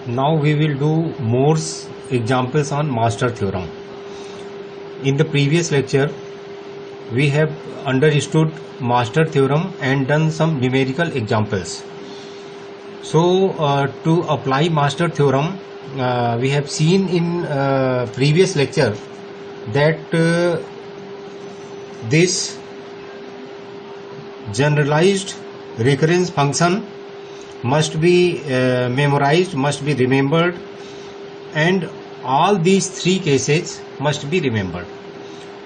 Now we will do more examples on master theorem. In the previous lecture, we have understood master theorem and done some numerical examples. So to apply master theorem, we have seen in previous lecture that this generalized recurrence function must be memorized, must be remembered, and all these three cases must be remembered.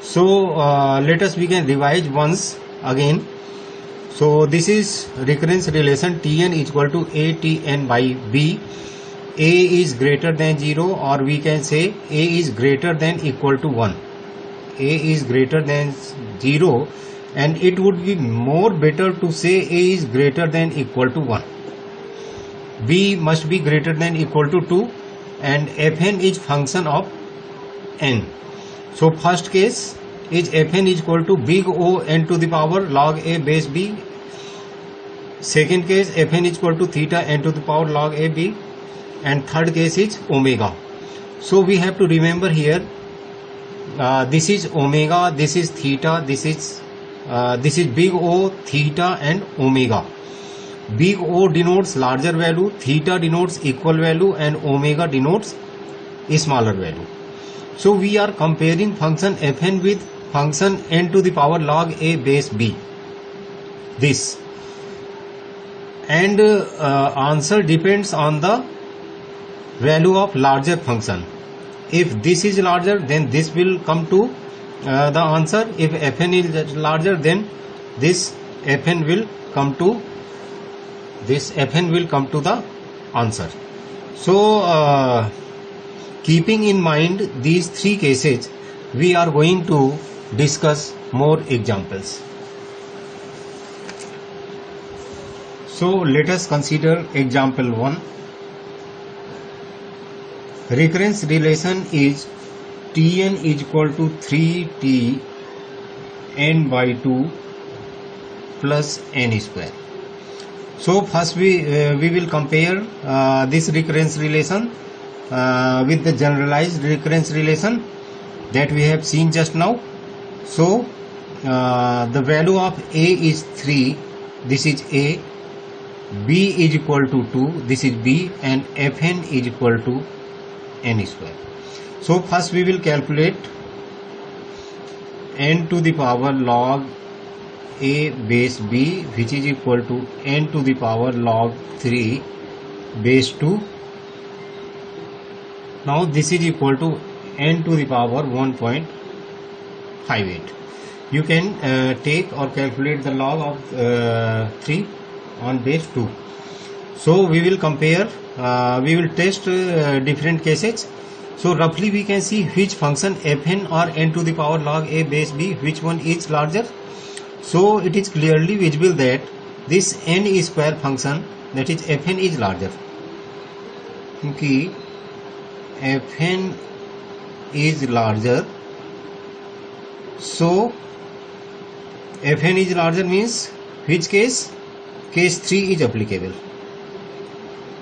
So let us begin revise once again. So this is recurrence relation Tn is equal to A Tn by B. A is greater than 0, or we can say A is greater than equal to 1. A is greater than 0, and it would be more better to say A is greater than equal to 1. B must be greater than equal to 2, and Fn is function of n. So first case is Fn is equal to big O n to the power log A base B. Second case Fn is equal to theta n to the power log A B, and third case is omega. So we have to remember here this is omega, this is theta, this is big O, theta and omega. Big O denotes larger value, theta denotes equal value, and omega denotes smaller value. So we are comparing function Fn with function n to the power log A base B. This and answer depends on the value of larger function. If this is larger, then this will come to the answer. If Fn is larger, then this Fn will come to the answer. So keeping in mind these three cases, we are going to discuss more examples. So let us consider example 1. Recurrence relation is Tn is equal to 3t n by 2 plus n square. So first we will compare this recurrence relation with the generalized recurrence relation that we have seen just now. So the value of A is 3, this is A, B is equal to 2, this is B, and Fn is equal to n square. So first we will calculate n to the power log A base B, which is equal to n to the power log 3 base 2. Now this is equal to n to the power 1.58. You can take or calculate the log of 3 on base 2. So we will compare, we will test different cases. So roughly we can see which function Fn or n to the power log A base B, which one is larger. So it is clearly visible that this n square function, that is Fn, is larger. Because Fn is larger, so Fn is larger means which case? Case 3 is applicable.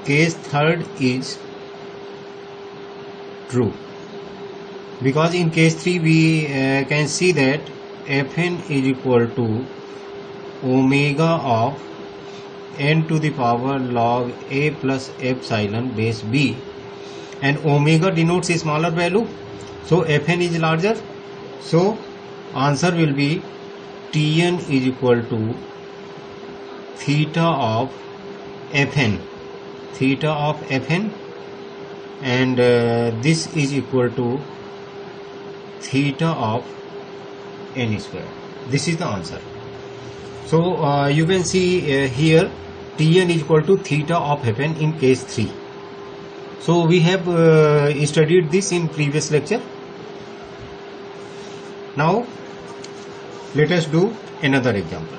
Case 3rd is true, because in case 3 we can see that Fn is equal to omega of n to the power log A plus epsilon base B, and omega denotes a smaller value, so Fn is larger. So answer will be Tn is equal to theta of Fn, and this is equal to theta of n square. This is the answer. So you can see here Tn is equal to theta of Fn in case 3. So we have studied this in previous lecture. Now let us do another example.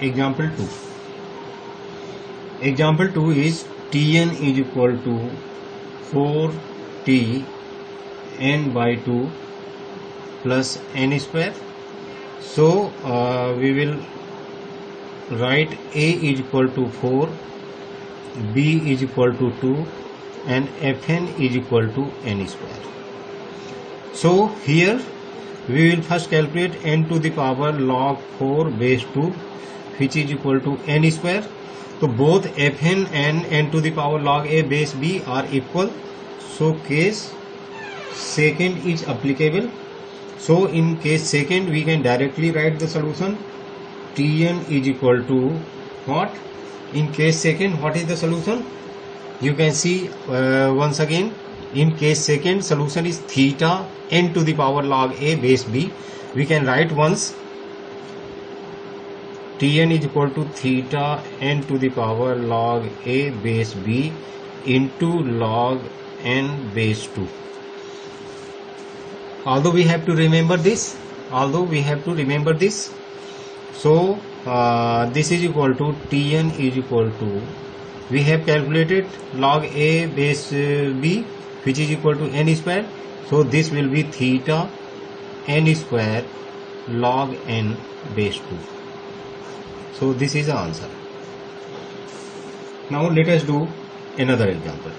Example 2. Example 2 is Tn is equal to 4t n by 2 plus n square. So we will write A is equal to 4, b is equal to 2 and fn is equal to n square. So here we will first calculate n to the power log 4 base 2 which is equal to n square. So both fn and n to the power log a base b are equal. So case second is applicable. So in case second we can directly write the solution. Tn is equal to what? In case second, what is the solution? You can see once again, in case second solution is theta n to the power log a base b. We can write once Tn is equal to theta n to the power log a base b into log n base 2. Although we have to remember this, so this is equal to Tn is equal to, we have calculated log a base b which is equal to n square. So this will be theta n square log n base 2. So this is the answer. Now let us do another example.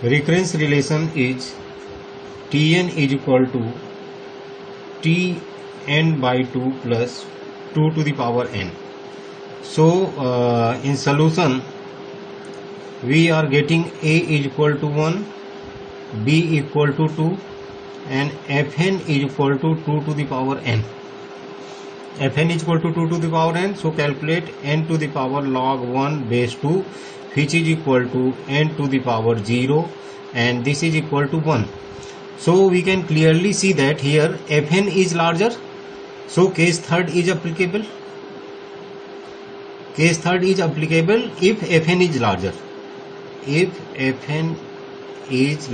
Recurrence relation is Tn is equal to Tn by 2 plus 2 to the power n. So in solution we are getting a is equal to 1, b equal to 2 and fn is equal to 2 to the power n. Fn is equal to 2 to the power n. So calculate n to the power log 1 base 2 which is equal to n to the power 0 and this is equal to 1. So we can clearly see that here fn is larger. So case third is applicable. Case third is applicable if fn is larger. If fn is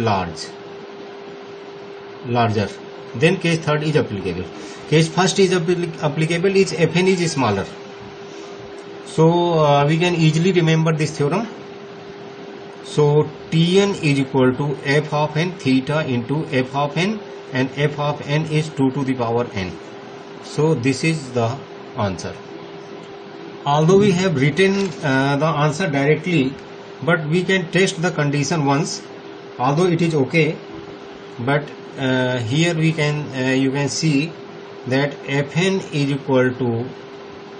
larger, then case third is applicable. Case first is applicable is fn is smaller. So we can easily remember this theorem. So Tn is equal to f of n theta into f of n and f of n is 2 to the power n. So this is the answer. Although we have written the answer directly, but we can test the condition once. Although it is okay, but here we can you can see that fn is equal to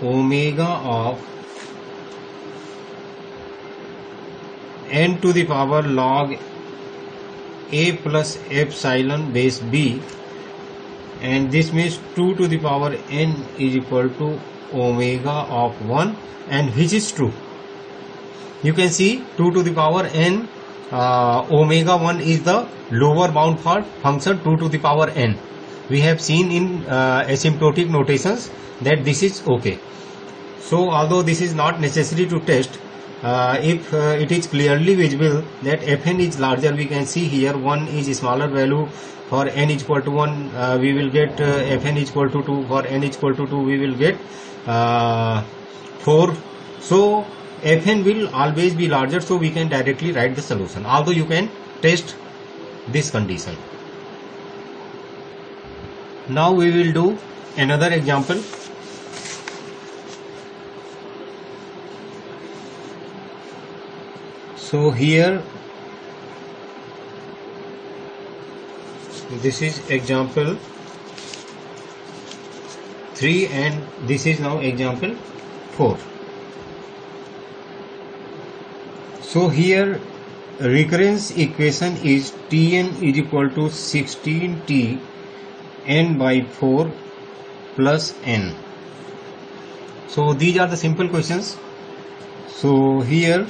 omega of n to the power log a plus epsilon base b, and this means 2 to the power n is equal to omega of 1, and which is true. You can see 2 to the power n omega 1 is the lower bound for function 2 to the power n. We have seen in asymptotic notations that this is okay. So although this is not necessary to test, if it is clearly visible that fn is larger, we can see here 1 is smaller value. For n is equal to 1 we will get fn is equal to 2. For n is equal to 2 we will get 4. So fn will always be larger, so we can directly write the solution, although you can test this condition. Now we will do another example. So here this is example 3 and this is now example 4. So here recurrence equation is Tn is equal to 16t n by 4 plus n. So these are the simple questions. So here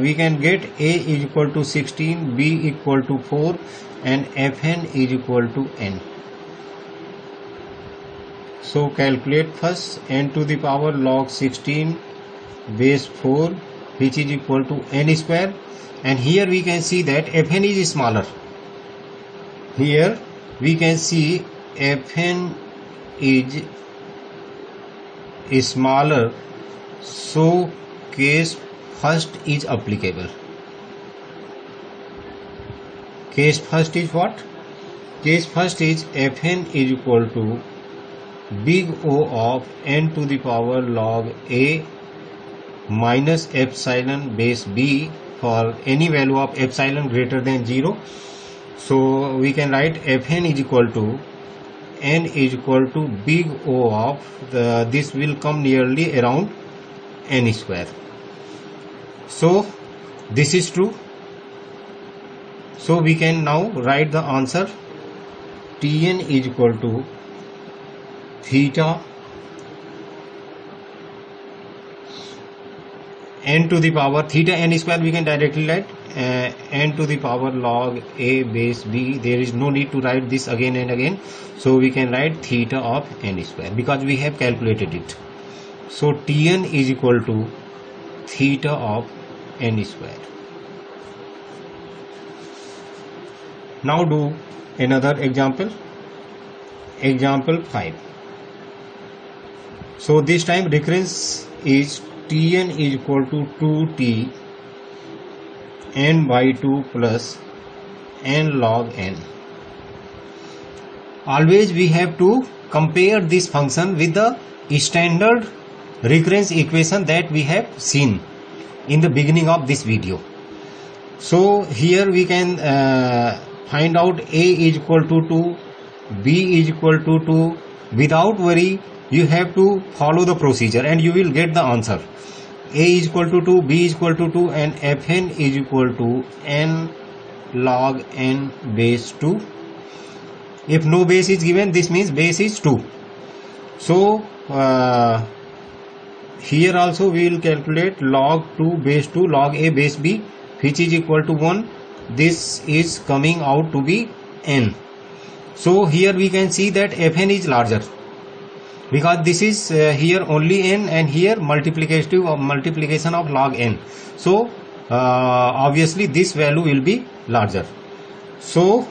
we can get a is equal to 16, b equal to 4 and fn is equal to n. So calculate first n to the power log 16 base 4 which is equal to n square, and here we can see that fn is smaller. Here we can see fn is smaller, so case first is applicable. Case first is what? Case first is Fn is equal to big O of n to the power log A minus epsilon base b for any value of epsilon greater than 0. So we can write Fn is equal to n is equal to big O of this will come nearly around n square. So this is true. So we can now write the answer. Tn is equal to theta n to the power theta n square, we can directly write n to the power log A base b. There is no need to write this again and again. So we can write theta of n square because we have calculated it. So Tn is equal to theta of n square. Now do another example. Example 5. So this time recurrence is Tn is equal to 2t n by 2 plus n log n. Always we have to compare this function with the standard recurrence equation that we have seen in the beginning of this video. So here we can find out A is equal to 2, B is equal to 2. Without worry, you have to follow the procedure and you will get the answer. A is equal to 2, B is equal to 2 and Fn is equal to n log n base 2. If no base is given, this means base is 2. So here also we will calculate log 2 base 2 log A base b, which is equal to 1. This is coming out to be n. So here we can see that Fn is larger because this is here only n and here multiplication of log n. So obviously this value will be larger. So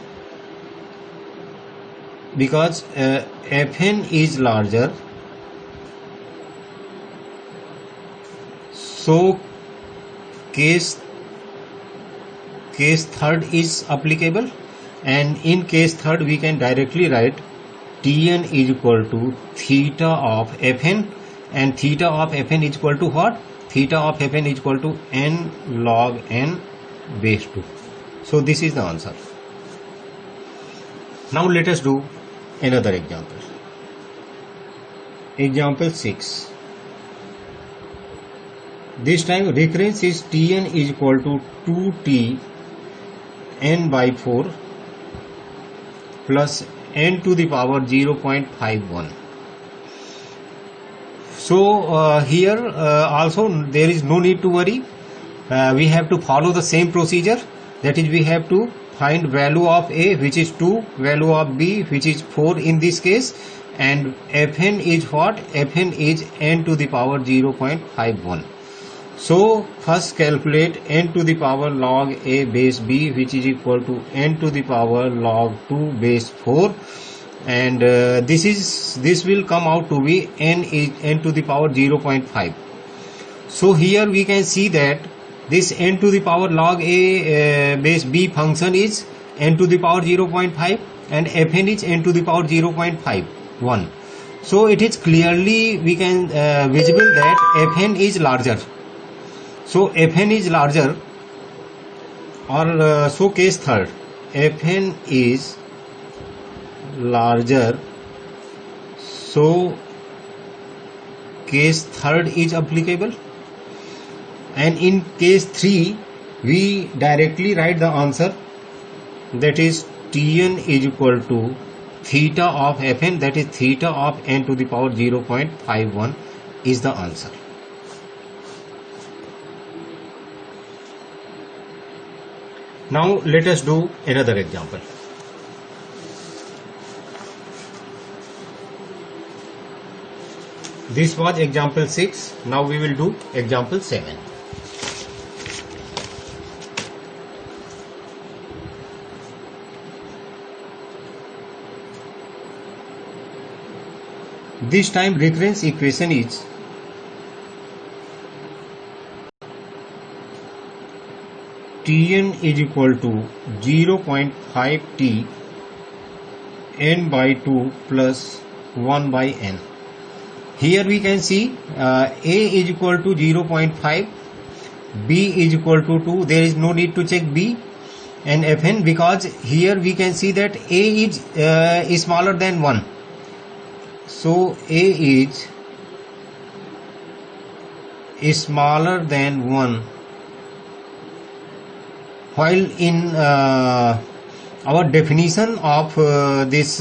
because Fn is larger, so case third is applicable, and in case third we can directly write Tn is equal to theta of Fn, and theta of Fn is equal to what? Theta of Fn is equal to n log n base 2. So this is the answer. Now let us do another example. Example 6. This time recurrence is Tn is equal to 2t n by 4 plus n to the power 0.51. So here also there is no need to worry. We have to follow the same procedure. That is, we have to find value of A, which is 2, value of B, which is 4 in this case, and Fn is what? Fn is n to the power 0.51. So first calculate n to the power log A base b, which is equal to n to the power log 2 base 4, and this will come out to be n is n to the power 0.5. So here we can see that this n to the power log A base b function is n to the power 0.5 and Fn is n to the power 0.51. So it is clearly we can visible that Fn is larger. So Fn is larger, or so case third, Fn is larger, so case third is applicable, and in case 3 we directly write the answer, that is Tn is equal to theta of Fn, that is theta of n to the power 0.51 is the answer. Now let us do another example. This was example 6. Now we will do example 7. This time recurrence equation is Tn is equal to 0.5t n by 2 plus 1 by n. Here we can see A is equal to 0.5, B is equal to 2. There is no need to check B and Fn, because here we can see that A is smaller than 1. So A is smaller than 1, while in our definition of this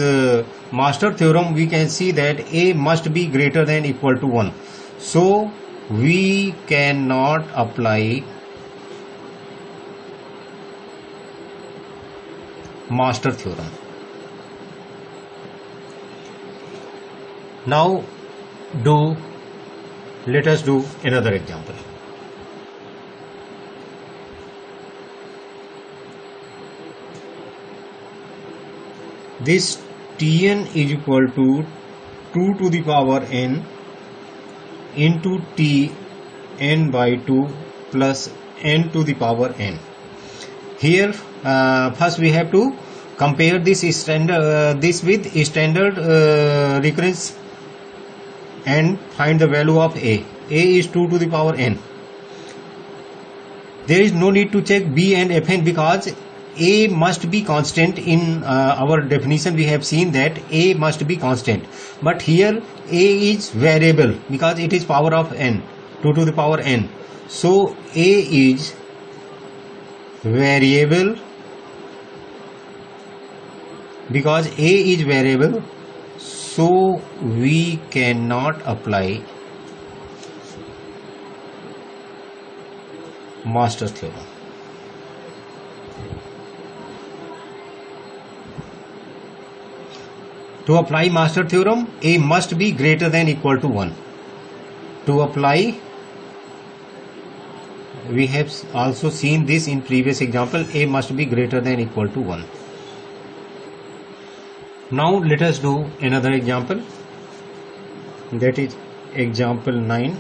master theorem we can see that A must be greater than equal to 1. So we cannot apply master theorem. Now let us do another example. This Tn is equal to 2 to the power n into T n by 2 plus n to the power n. Here first we have to compare this with standard recurrence and find the value of A. A is 2 to the power n. There is no need to check B and Fn because A must be constant. In our definition we have seen that A must be constant, but here A is variable because it is power of n, 2 to the power n. So A is variable. Because A is variable, so we cannot apply master theorem. To apply master theorem, A must be greater than equal to 1. To apply, we have also seen this in previous example, A must be greater than equal to 1. Now let us do another example, that is example 9.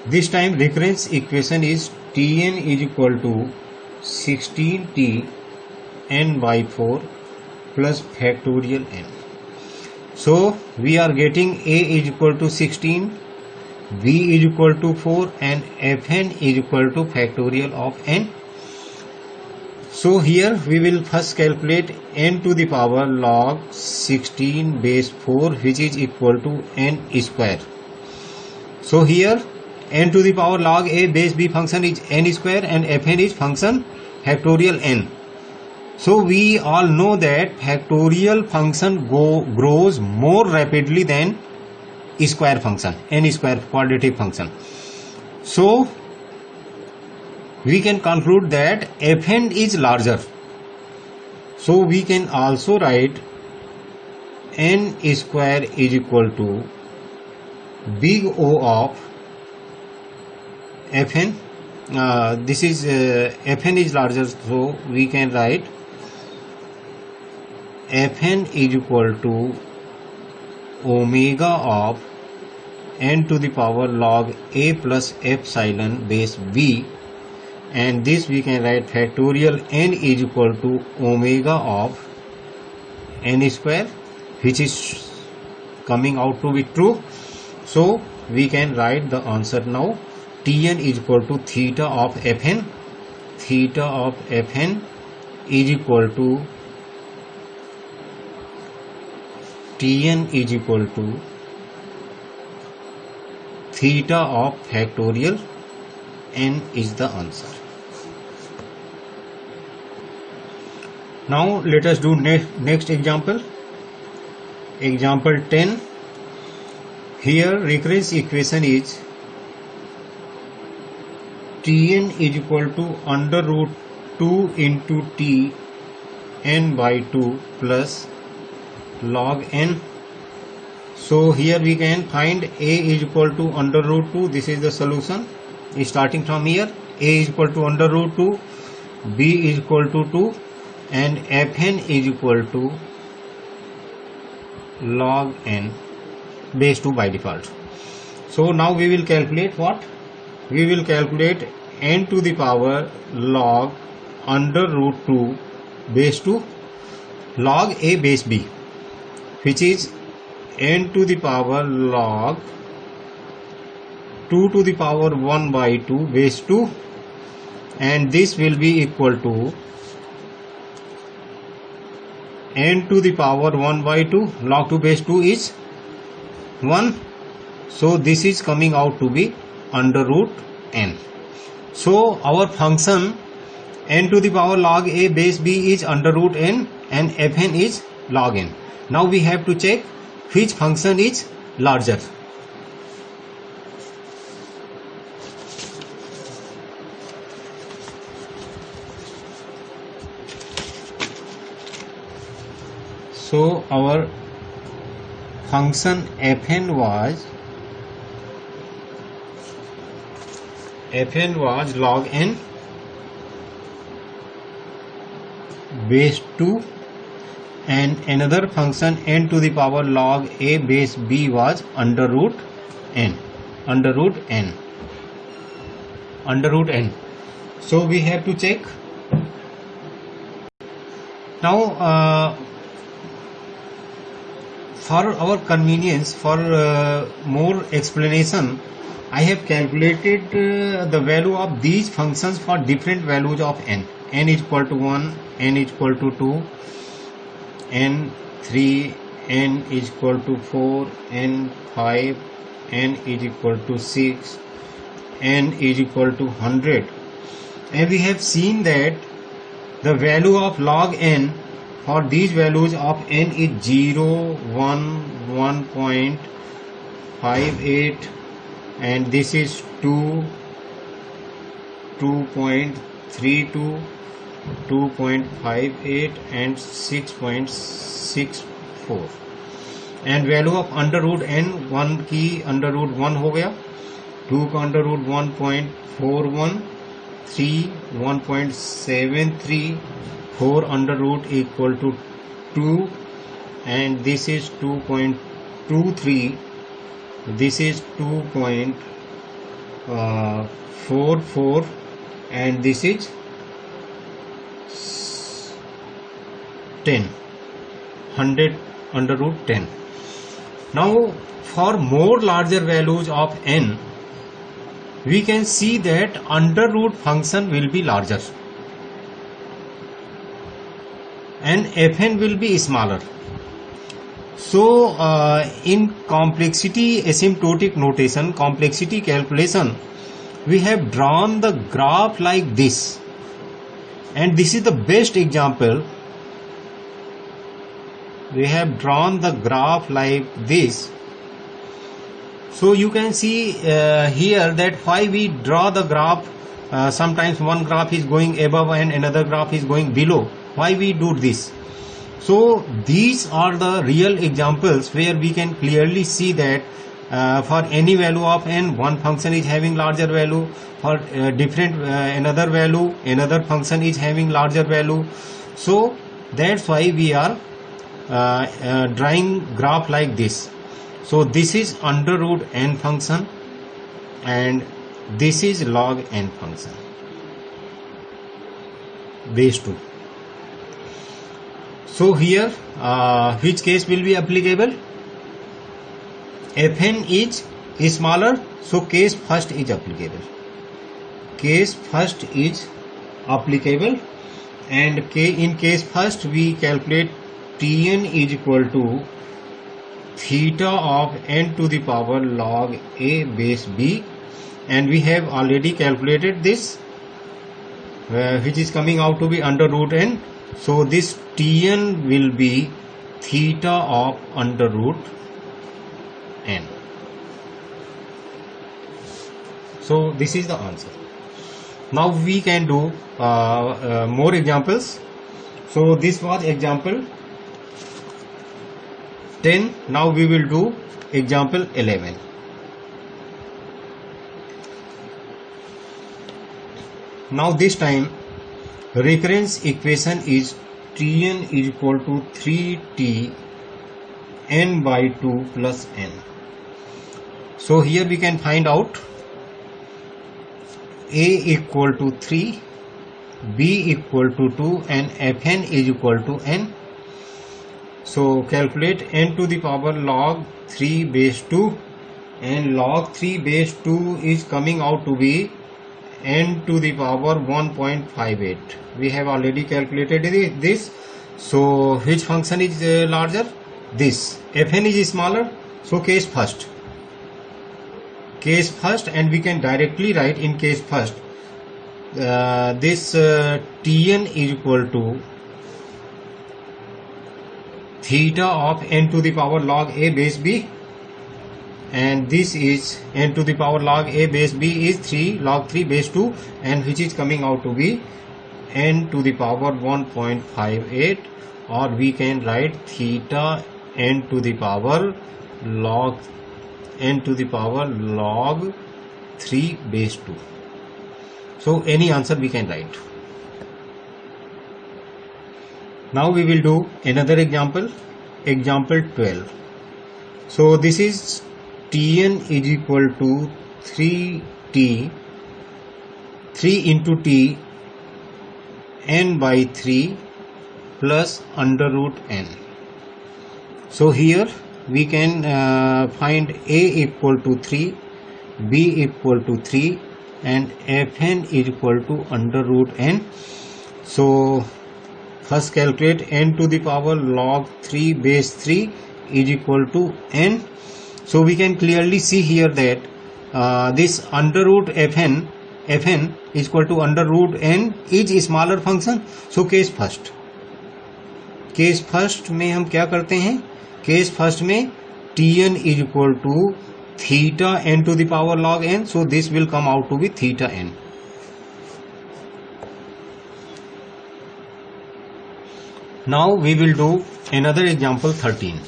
This time recurrence equation is Tn is equal to 16t n by 4 plus factorial n. So we are getting A is equal to 16, B is equal to 4 and Fn is equal to factorial of n. So here we will first calculate n to the power log 16 base 4, which is equal to n square. So here n to the power log A base B function is n square and Fn is function factorial n. So we all know that factorial function grows more rapidly than square function, n square quadratic function. So we can conclude that Fn is larger. So we can also write n square is equal to big O of Fn. This is Fn is larger, so we can write Fn is equal to omega of n to the power log A plus epsilon base B, and this we can write factorial n is equal to omega of n square, which is coming out to be true. So we can write the answer now. Tn is equal to theta of Fn. Theta of Fn is equal to Tn is equal to theta of factorial n is the answer. Now let us do next example. Example 10. Here recurrence equation is Tn is equal to under root 2 into T n by 2 plus log n. So here we can find A is equal to under root 2. This is the solution. Starting from here, A is equal to under root 2, B is equal to 2 and Fn is equal to log n base 2 by default. So now we will calculate what? We will calculate n to the power log under root 2 base 2. log a base b, which is n to the power log 2 to the power 1 by 2 base 2, and this will be equal to n to the power 1 by 2. Log 2 base 2 is 1, so this is coming out to be under root n. So our function n to the power log a base b is under root n and fn is log n. Now we have to check which function is larger. So our function fn was log n base 2, and another function n to the power log a base b was under root n. So we have to check. Now for our convenience, for more explanation, I have calculated the value of these functions for different values of n. N is equal to 1, n is equal to 2, n 3, n is equal to 4, n 5, n is equal to 6, n is equal to 100. And we have seen that the value of log n for these values of n is 0, 1, 1.58, and this is 2, 2.32, 2.58 and 6.64. and value of under root n, 1 की under root 1 हो गया, 2 का under root 1.41, 3 1.73, 4 under root equal to 2, and this is 2.23, this is 2.44, and this is 10, 100 under root 10. Now for more larger values of n, we can see that under root function will be larger and fn will be smaller. So in complexity asymptotic notation, complexity calculation, we have drawn the graph like this, and this is the best example. We have drawn the graph like this. So you can see here that why we draw the graph, sometimes one graph is going above and another graph is going below. Why we do this? So these are the real examples where we can clearly see that for any value of n, one function is having larger value. For different another value, another function is having larger value. So that's why we are drawing graph like this. So this is under root n function and this is log n function base 2. So here which case will be applicable? Fn is smaller, so case first is applicable. Case first is applicable, and in case first we calculate Tn is equal to theta of n to the power log a base b, and we have already calculated this, which is coming out to be under root n. So this Tn will be theta of under root n. So this is the answer. Now we can do more examples. So this was example 10. Now we will do example 11. Now this time recurrence equation is Tn is equal to 3t n by 2 plus n. So here we can find out a equal to 3, b equal to 2 and fn is equal to n. So calculate n to the power log 3 base 2, and log 3 base 2 is coming out to be n to the power 1.58. We have already calculated this. So which function is larger? This. Fn is smaller, so case first. Case first, and we can directly write in case first this Tn is equal to theta of n to the power log a base b, and this is n to the power log a base b is 3 log 3 base 2, and which is coming out to be n to the power 1.58, or we can write theta n to the power log 3 base 2. So any answer we can write. Now we will do another example, example 12. So this is Tn is equal to 3 into t n by 3 plus under root n. So here we can find a equal to 3, b equal to 3, and fn is equal to under root n. So first calculate n to the power log 3 base 3 is equal to n. So we can clearly see here that this under root fn is equal to under root n is a smaller function. So case first में हम क्या करते हैं? Case first में Tn is equal to theta n to the power log n. So this will come out to be theta n. Now we will do another example 13.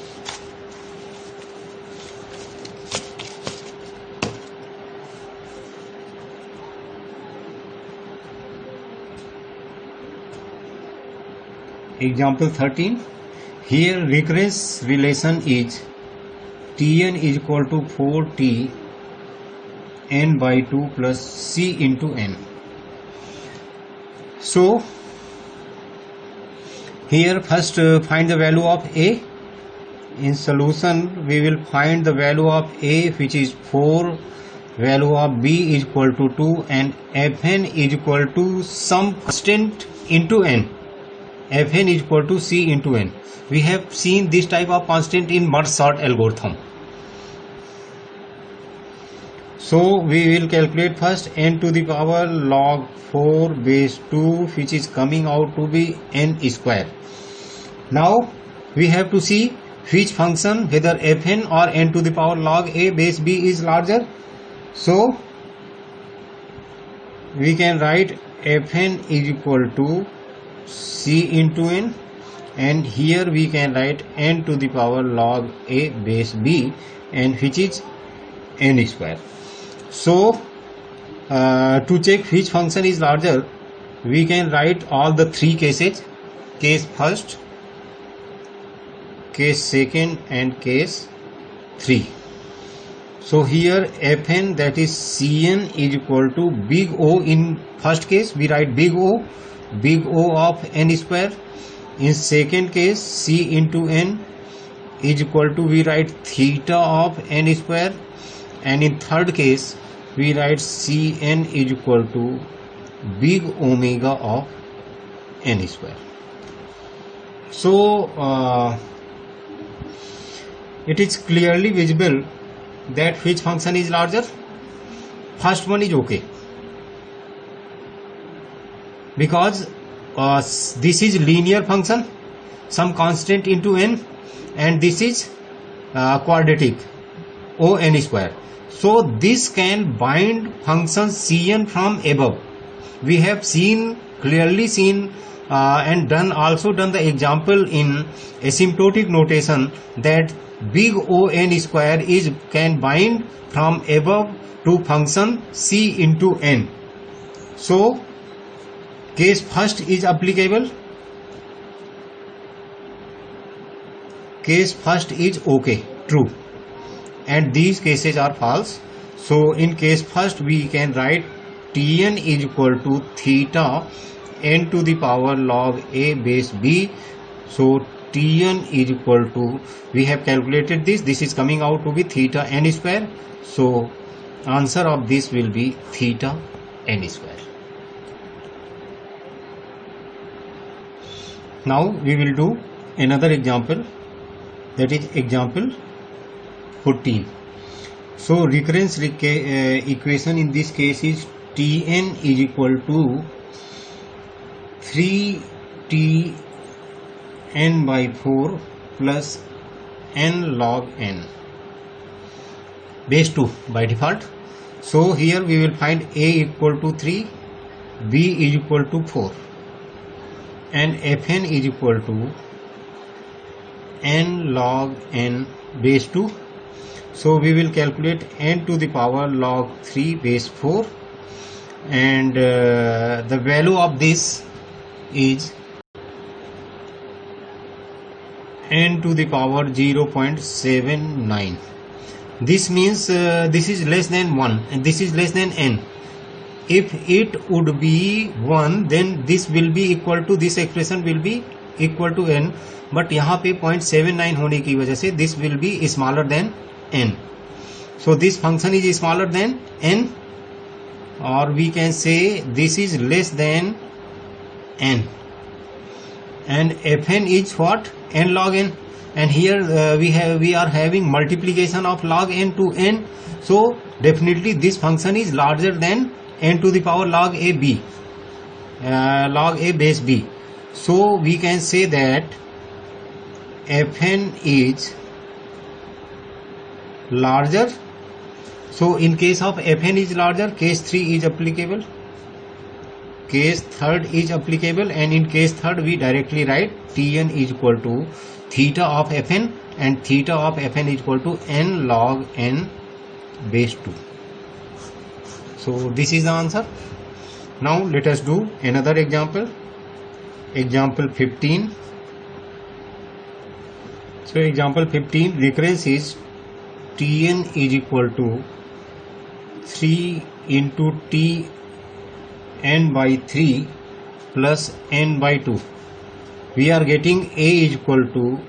Example 13. Here recurrence relation is Tn is equal to 4t n by 2 plus c into n. So here first find the value of a. In solution we will find the value of a, which is 4, value of b is equal to 2, and fn is equal to some constant into n. Fn is equal to c into n. We have seen this type of constant in merge sort algorithm. So we will calculate first n to the power log 4 base 2, which is coming out to be n square. Now we have to see which function, whether fn or n to the power log a base b is larger. So we can write fn is equal to c into n, and here we can write n to the power log a base b, and which is n square. So to check which function is larger, we can write all the three cases: case first, case second, and case 3. So here fn, that is cn, is equal to big O. In first case we write big O of n square. In second case c into n is equal to, we write theta of n square, and in third case we write cn is equal to big omega of n square. So it is clearly visible that which function is larger. First one is okay, because this is linear function, some constant into n, and this is quadratic O n square. So this can bind function cn from above. We have clearly seen and also done the example in asymptotic notation that big O n square can bind from above to function c into n. So case first is applicable, case first is okay, true, and these cases are false. So in case first we can write Tn is equal to theta n to the power log a base b. So Tn is equal to, we have calculated this is coming out to be theta n square. So answer of this will be theta n square. Now we will do another example, that is example 14. So recurrence equation in this case is Tn is equal to 3Tn by 4 plus n log n base 2 by default. So here we will find A equal to 3, B is equal to 4 and Fn is equal to n log n base 2. So we will calculate n to the power log 3 base 4 and the value of this is n to the power 0.79. This means this is less than 1 and this is less than n. If it would be 1 then this will be equal to, this expression will be equal to n, but यहाँ पे 0.79 होने की वजह से this will be smaller than n. So this function is smaller than n, or we can say this is less than n, and Fn is what? N log n, and here we are having multiplication of log n to n, so definitely this function is larger than n to the power log a b, log a base b. So we can say that Fn is larger. So in case of Fn is larger, case 3 is applicable, case third is applicable, and in case third we directly write Tn is equal to theta of Fn, and theta of Fn is equal to n log n base 2. So this is the answer. Now let us do another example, example 15. So example 15, recurrence is Tn is equal to 3 into T n by 3 plus n by 2. We are getting A is equal to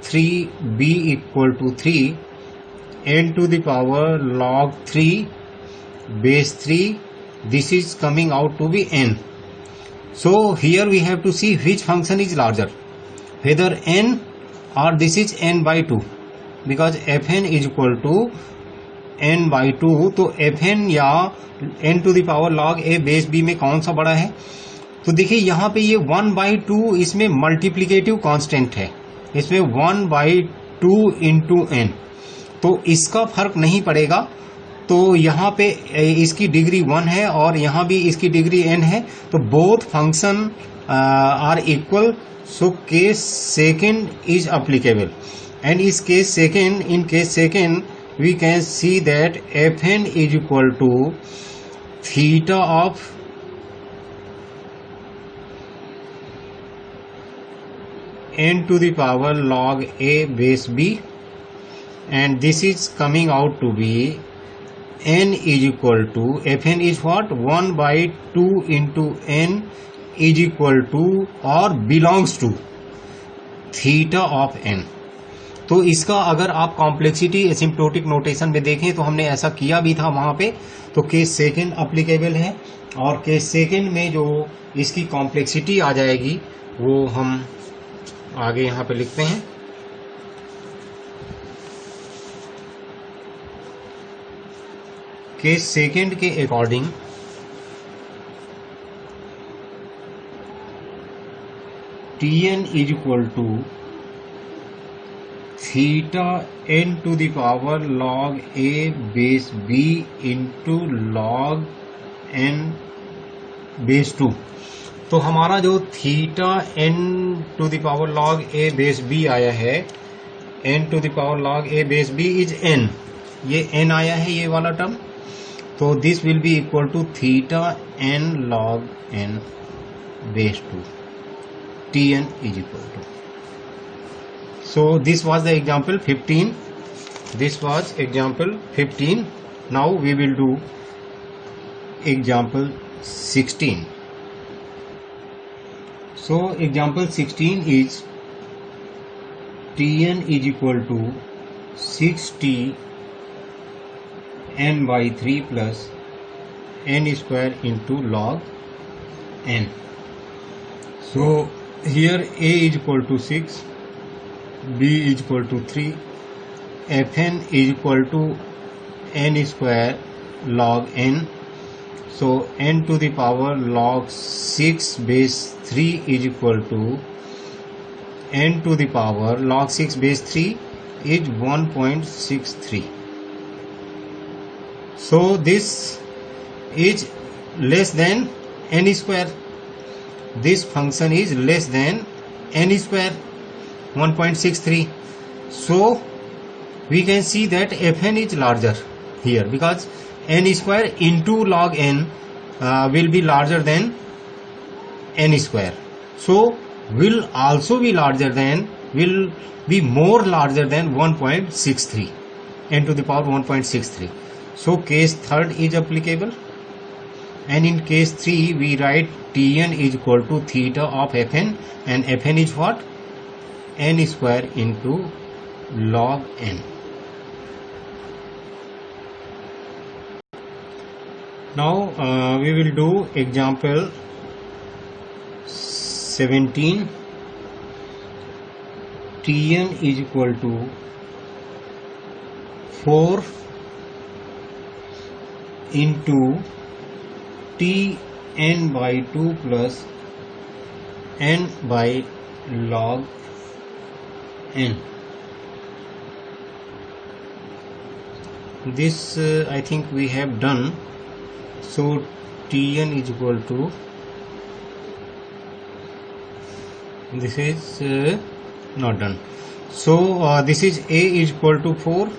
3, B equal to 3, n to the power log 3 base 3. This is coming out to be n. So here we have to see which function is larger, whether n or this is n by 2, because Fn is equal to n by 2. तो Fn या n to the power log a base b में कौन सा बड़ा है? तो देखिए यहाँ पे ये 1 by 2 इसमें मल्टीप्लिकेटिव कांस्टेंट है, इसमें 1 by 2 into n, तो इसका फर्क नहीं पड़ेगा. तो यहाँ पे इसकी डिग्री 1 है और यहाँ भी इसकी डिग्री n है, तो both function are equal. So case second is applicable, and इस case second, in case second we can see that Fn is equal to theta of n to the power log a base b, and this is coming out to be n is equal to, Fn is what? 1 by 2 into n is equal to or belongs to theta of n. तो इसका अगर आप complexity asymptotic notation में देखें तो हमने ऐसा किया भी था वहां पे. तो केस सेकेंड अप्लीकेबल है, और केस सेकेंड में जो इसकी कॉम्प्लेक्सिटी आ जाएगी वो हम आगे यहां पे लिखते हैं. केस सेकेंड के according Tn is equal to theta n to the power log a base b into log n base 2. तो हमारा जो theta n to the power log a base b आया है, n to the power log a base b is n, ये n आया है ये वाला टर्म, तो this will be equal to theta n log n base 2. Tn is equal to. So this was the example 15. This was example 15. Now we will do example 16. So example 16 is Tn is equal to 6t n by 3 plus n square into log n. So here a is equal to 6, b is equal to 3, fn is equal to n square log n. So n to the power log 6 base 3 is equal to n to the power log 6 base 3 is 1.63. So this is less than n square. This function is less than n square, 1.63. So we can see that fn is larger here because n square into log n will be larger than n square. So will also be larger than, will be more larger than 1.63, n to the power 1.63. So case third is applicable, and in case 3 we write Tn is equal to theta of fn, and fn is what? N square into log n. Now we will do example 17. Tn is equal to 4 into Tn by 2 plus n by log n. This I think we have done. So Tn is equal to, this is not done. So this is a is equal to 4,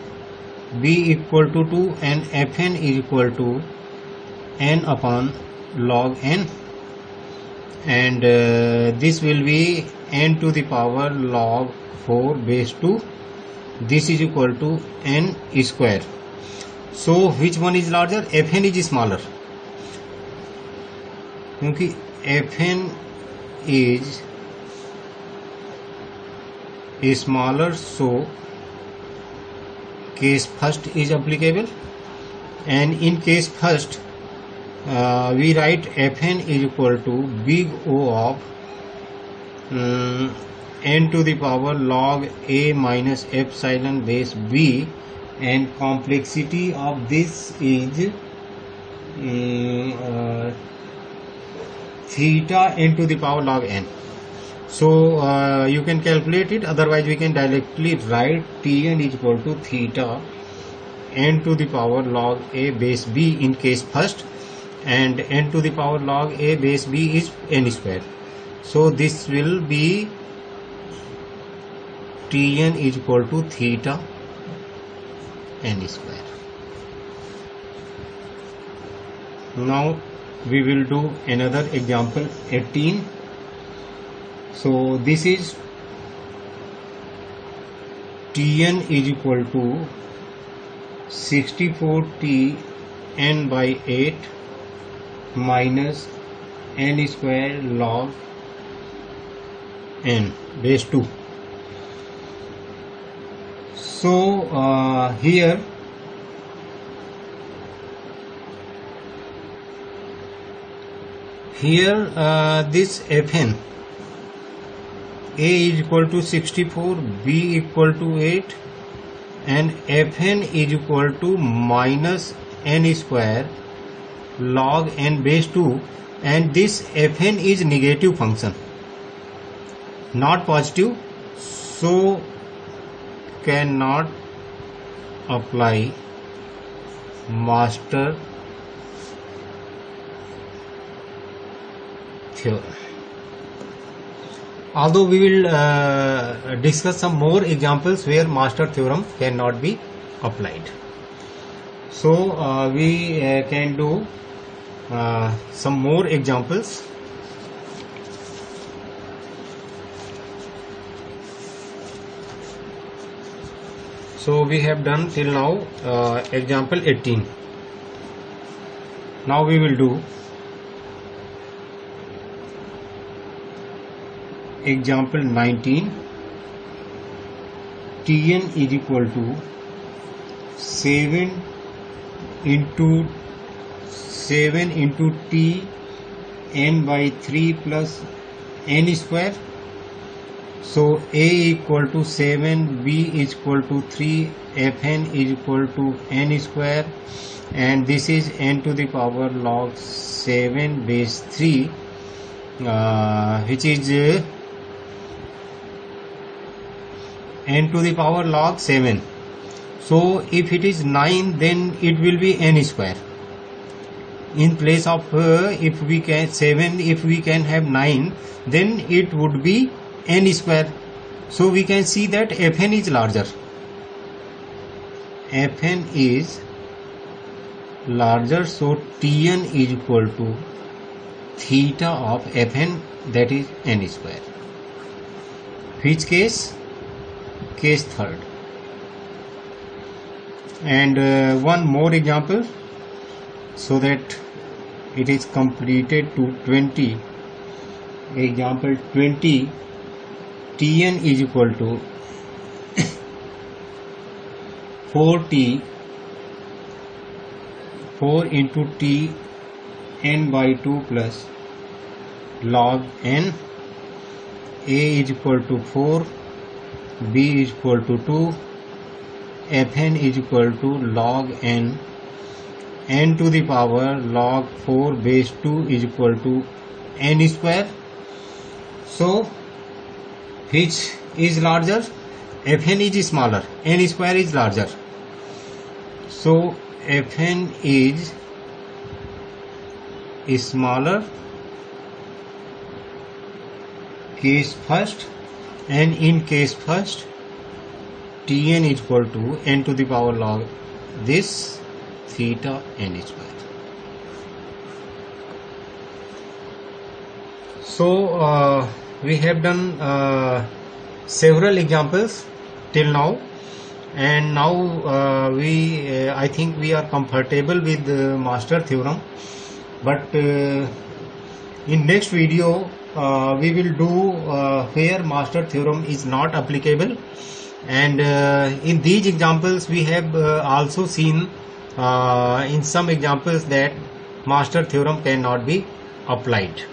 b equal to 2, and fn is equal to n upon log n, and this will be n to the power log 4 base 2. This is equal to n square. So which one is larger? fn is smaller, क्योंकि fn is smaller, so case first is applicable, and in case first we write fn is equal to big O of n to the power log a minus epsilon base b, and complexity of this is theta n to the power log n. So you can calculate it, otherwise we can directly write Tn is equal to theta n to the power log a base b in case first, and n to the power log a base b is n square. So this will be Tn is equal to theta n square. Now we will do another example 18. So this is Tn is equal to 64t n by 8 minus n square log n base 2. So here this fn, a is equal to 64, b equal to 8, and fn is equal to minus n square log n base 2, and this fn is negative function, not positive, so cannot apply master theorem. Although we will discuss some more examples where master theorem cannot be applied. So we can do some more examples. So we have done till now example 18. Now we will do example 19, Tn is equal to 7 into T n by 3 plus n square. So A equal to 7, B is equal to 3, Fn is equal to n square, and this is n to the power log 7 base 3, which is n to the power log 7. So if it is 9, then it will be n square. In place of if we can 7, if we can have 9, then it would be n square. So we can see that Fn is larger. Fn is larger, so Tn is equal to theta of Fn, that is n square. Which case? Case third. And one more example, so that it is completed to 20. Example 20, Tn is equal to 4 into T n by 2 plus log n. A is equal to 4, B is equal to 2, Fn is equal to log n to the power log 4 base 2 is equal to n square. So which is larger? Fn is smaller, n square is larger. So Fn is smaller, case first, and in case first Tn is equal to n to the power log this theta n square. So we have done several examples till now, and now I think we are comfortable with the master theorem. But in next video we will do where master theorem is not applicable, and in these examples we have also seen in some examples that master theorem cannot be applied.